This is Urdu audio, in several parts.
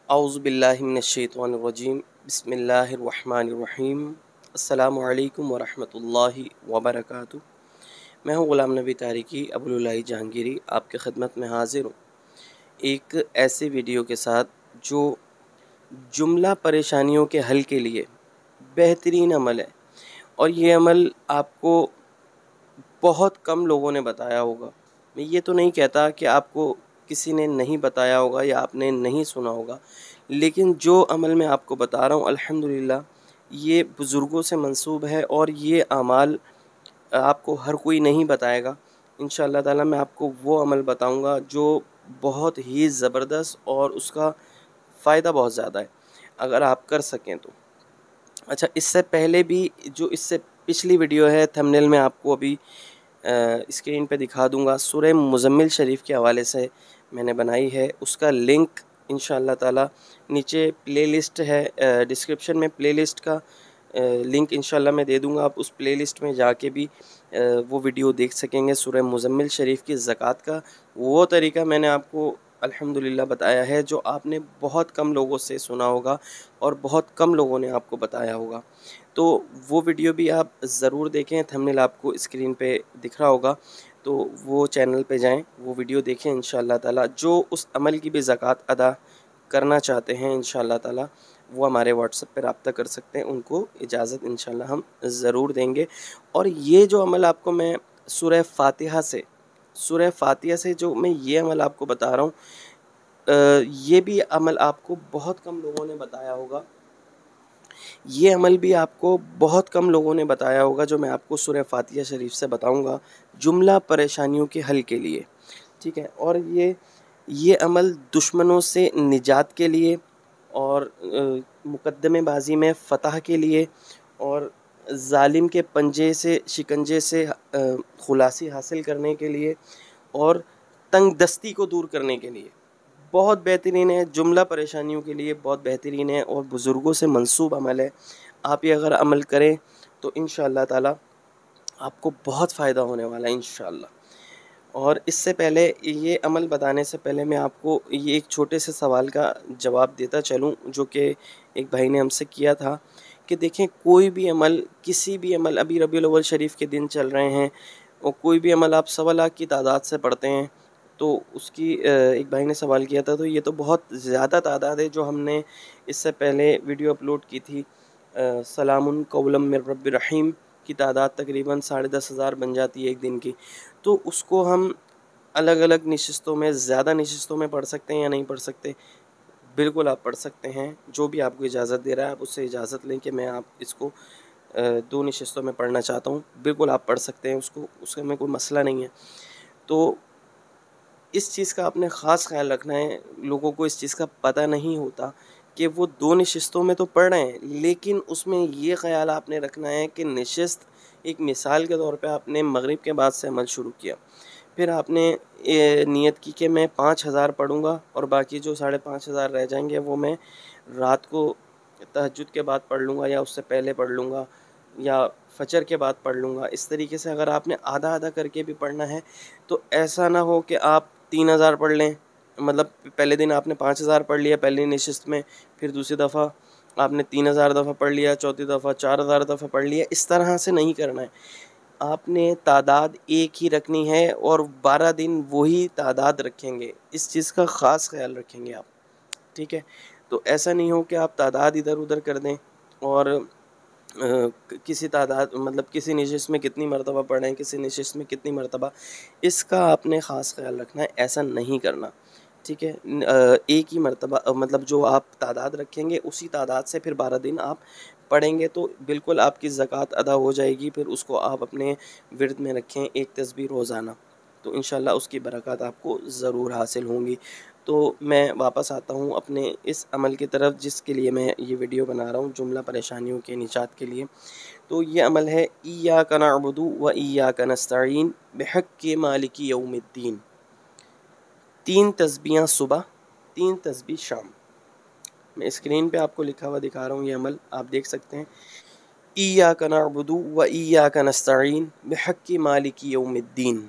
اعوذ باللہ من الشیطان الرجیم، بسم اللہ الرحمن الرحیم۔ السلام علیکم ورحمۃ اللہ وبرکاتہ۔ میں ہوں غلام نبی طارقی ابوالعلا جہانگیری، آپ کے خدمت میں حاضر ہوں ایک ایسے ویڈیو کے ساتھ جو جملہ پریشانیوں کے حل کے لیے بہترین عمل ہے، اور یہ عمل آپ کو بہت کم لوگوں نے بتایا ہوگا۔ میں یہ تو نہیں کہتا کہ آپ کو کسی نے نہیں بتایا ہوگا یا آپ نے نہیں سنا ہوگا، لیکن جو عمل میں آپ کو بتا رہا ہوں الحمدللہ یہ بزرگوں سے منسوب ہے، اور یہ اعمال آپ کو ہر کوئی نہیں بتائے گا۔ انشاءاللہ تعالی میں آپ کو وہ عمل بتاؤں گا جو بہت ہی زبردست اور اس کا فائدہ بہت زیادہ ہے اگر آپ کر سکیں تو۔ اچھا، اس سے پہلے بھی جو اس سے پچھلی ویڈیو ہے، تھمبنیل میں آپ کو ابھی اسکرین پہ دکھا دوں گا، سورہ مزمل شریف کے حوالے سے میں نے بنائی ہے، اس کا لنک انشاءاللہ تعالی نیچے پلے لسٹ ہے، ڈسکرپشن میں پلے لسٹ کا لنک انشاءاللہ میں دے دوں گا۔ آپ اس پلے لسٹ میں جا کے بھی وہ ویڈیو دیکھ سکیں گے۔ سورہ مزمل شریف کی زکوٰۃ کا وہ طریقہ میں نے آپ کو الحمدللہ بتایا ہے جو آپ نے بہت کم لوگوں سے سنا ہوگا اور بہت کم لوگوں نے آپ کو بتایا ہوگا۔ تو وہ ویڈیو بھی آپ ضرور دیکھیں، تھمبنیل آپ کو اسکرین پہ دکھ رہا ہوگا، تو وہ چینل پہ جائیں، وہ ویڈیو دیکھیں انشاءاللہ تعالی۔ جو اس عمل کی بھی زکوٰۃ ادا کرنا چاہتے ہیں انشاءاللہ تعالی وہ ہمارے واٹس ایپ پہ رابطہ کر سکتے ہیں، ان کو اجازت انشاءاللہ ہم ضرور دیں گے۔ اور یہ جو عمل آپ کو میں سورہ فاتحہ سے جو میں یہ عمل آپ کو بتا رہا ہوں، یہ بھی عمل آپ کو بہت کم لوگوں نے بتایا ہوگا۔ یہ عمل بھی آپ کو بہت کم لوگوں نے بتایا ہوگا جو میں آپ کو سورہ فاتحہ شریف سے بتاؤں گا، جملہ پریشانیوں کے حل کے لیے، ٹھیک ہے۔ اور یہ عمل دشمنوں سے نجات کے لیے، اور مقدمے بازی میں فتح کے لیے، اور ظالم کے پنجے سے شکنجے سے خلاصی حاصل کرنے کے لیے، اور تنگ دستی کو دور کرنے کے لیے بہت بہترین ہے۔ جملہ پریشانیوں کے لیے بہت بہترین ہے اور بزرگوں سے منسوب عمل ہے۔ آپ یہ اگر عمل کریں تو انشاءاللہ تعالی آپ کو بہت فائدہ ہونے والا ہے انشاءاللہ۔ اور اس سے پہلے یہ عمل بتانے سے پہلے میں آپ کو یہ ایک چھوٹے سے سوال کا جواب دیتا چلوں جو کہ ایک بھائی نے ہم سے کیا تھا کہ دیکھیں کوئی بھی عمل، کسی بھی عمل، ابھی ربیع الاول شریف کے دن چل رہے ہیں، اور کوئی بھی عمل آپ 1.25 کی تعداد سے پڑھتے ہیں تو اس کی ایک بھائی نے سوال کیا تھا، تو یہ تو بہت زیادہ تعداد ہے جو ہم نے اس سے پہلے ویڈیو اپلوڈ کی تھی، سلام قولا من رب رحیم کی تعداد تقریباً 10,500 بن جاتی ہے ایک دن کی۔ تو اس کو ہم الگ الگ نشستوں میں، زیادہ نشستوں میں پڑھ سکتے ہیں یا نہیں پڑھ سکتے؟ بالکل آپ پڑھ سکتے ہیں، جو بھی آپ کو اجازت دے رہا ہے آپ اس سے اجازت لیں کہ میں آپ اس کو 2 نشستوں میں پڑھنا چاہتا ہوں، بالکل آپ پڑھ سکتے ہیں اس کو، اس میں کوئی مسئلہ نہیں ہے۔ تو اس چیز کا آپ نے خاص خیال رکھنا ہے، لوگوں کو اس چیز کا پتہ نہیں ہوتا کہ وہ 2 نشستوں میں تو پڑھ رہے ہیں، لیکن اس میں یہ خیال آپ نے رکھنا ہے کہ نشست ایک مثال کے طور پہ آپ نے مغرب کے بعد سے عمل شروع کیا، پھر آپ نے نیت کی کہ میں 5,000 پڑھوں گا اور باقی جو 5,500 رہ جائیں گے وہ میں رات کو تہجد کے بعد پڑھ لوں گا، یا اس سے پہلے پڑھ لوں گا، یا فجر کے بعد پڑھ لوں گا۔ اس طریقے سے اگر آپ نے آدھا آدھا کر کے بھی پڑھنا ہے تو ایسا نہ ہو کہ آپ 3,000 پڑھ لیں، مطلب پہلے دن آپ نے 5,000 پڑھ لیا پہلی نشست میں، پھر دوسری دفعہ آپ نے 3,000 دفعہ پڑھ لیا، چوتھی دفعہ 4,000 دفعہ پڑھ لیا۔ اس طرح سے نہیں کرنا ہے، آپ نے تعداد ایک ہی رکھنی ہے اور 12 دن وہی تعداد رکھیں گے، اس چیز کا خاص خیال رکھیں گے آپ، ٹھیک ہے۔ تو ایسا نہیں ہو کہ آپ تعداد ادھر ادھر کر دیں اور کسی تعداد، مطلب کسی نشست میں کتنی مرتبہ پڑھیں، کسی نشست میں کتنی مرتبہ، اس کا آپ نے خاص خیال رکھنا ہے، ایسا نہیں کرنا، ٹھیک ہے۔ ایک ہی مرتبہ، مطلب جو آپ تعداد رکھیں گے اسی تعداد سے پھر 12 دن آپ پڑھیں گے تو بالکل آپ کی زکوٰۃ ادا ہو جائے گی۔ پھر اس کو آپ اپنے ورد میں رکھیں، ایک تسبیح روزانہ، تو انشاءاللہ اس کی برکات آپ کو ضرور حاصل ہوں گی۔ تو میں واپس آتا ہوں اپنے اس عمل کی طرف جس کے لیے میں یہ ویڈیو بنا رہا ہوں، جملہ پریشانیوں کے نجات کے لیے۔ تو یہ عمل ہے ایاک نعبد و ایاک نستعین بحق مالک یوم الدین۔ 3 تسبیحاں صبح، 3 تسبیح شام۔ میں اسکرین پہ آپ کو لکھا ہوا دکھا رہا ہوں، یہ عمل آپ دیکھ سکتے ہیں، ایاک نعبد و ایاک نستعین بحق مالک یوم الدین۔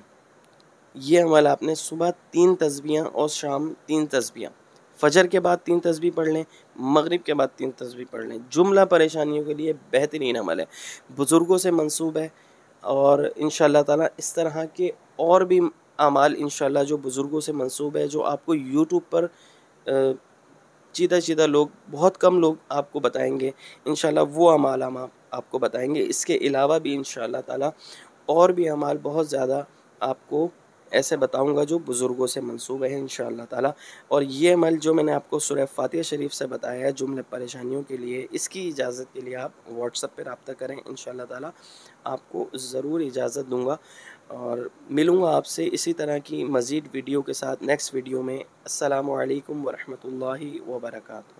یہ عمل آپ نے صبح 3 تسبیحاں اور شام 3 تسبیحاں، فجر کے بعد 3 تسبیح پڑھ لیں، مغرب کے بعد 3 تسبیح پڑھ لیں، جملہ پریشانیوں کے لیے بہترین عمل ہے، بزرگوں سے منسوب ہے، اور انشاءاللہ تعالیٰ اس طرح کے اور بھی اعمال انشاءاللہ جو بزرگوں سے منسوب ہے، جو آپ کو یوٹیوب پر چیدہ لوگ، بہت کم لوگ آپ کو بتائیں گے، انشاءاللہ وہ اعمال ہم آپ کو بتائیں گے۔ اس کے علاوہ بھی انشاءاللہ تعالیٰ اور بھی اعمال بہت زیادہ آپ کو ایسے بتاؤں گا جو بزرگوں سے منسوب ہیں انشاءاللہ تعالیٰ۔ اور یہ عمل جو میں نے آپ کو سورہ فاتحہ شریف سے بتایا ہے جملے پریشانیوں کے لیے، اس کی اجازت کے لیے آپ واٹس ایپ پہ رابطہ کریں، انشاءاللہ تعالیٰ آپ کو ضرور اجازت دوں گا، اور ملوں گا آپ سے اسی طرح کی مزید ویڈیو کے ساتھ نیکسٹ ویڈیو میں۔ السلام علیکم ورحمۃ اللہ وبرکاتہ۔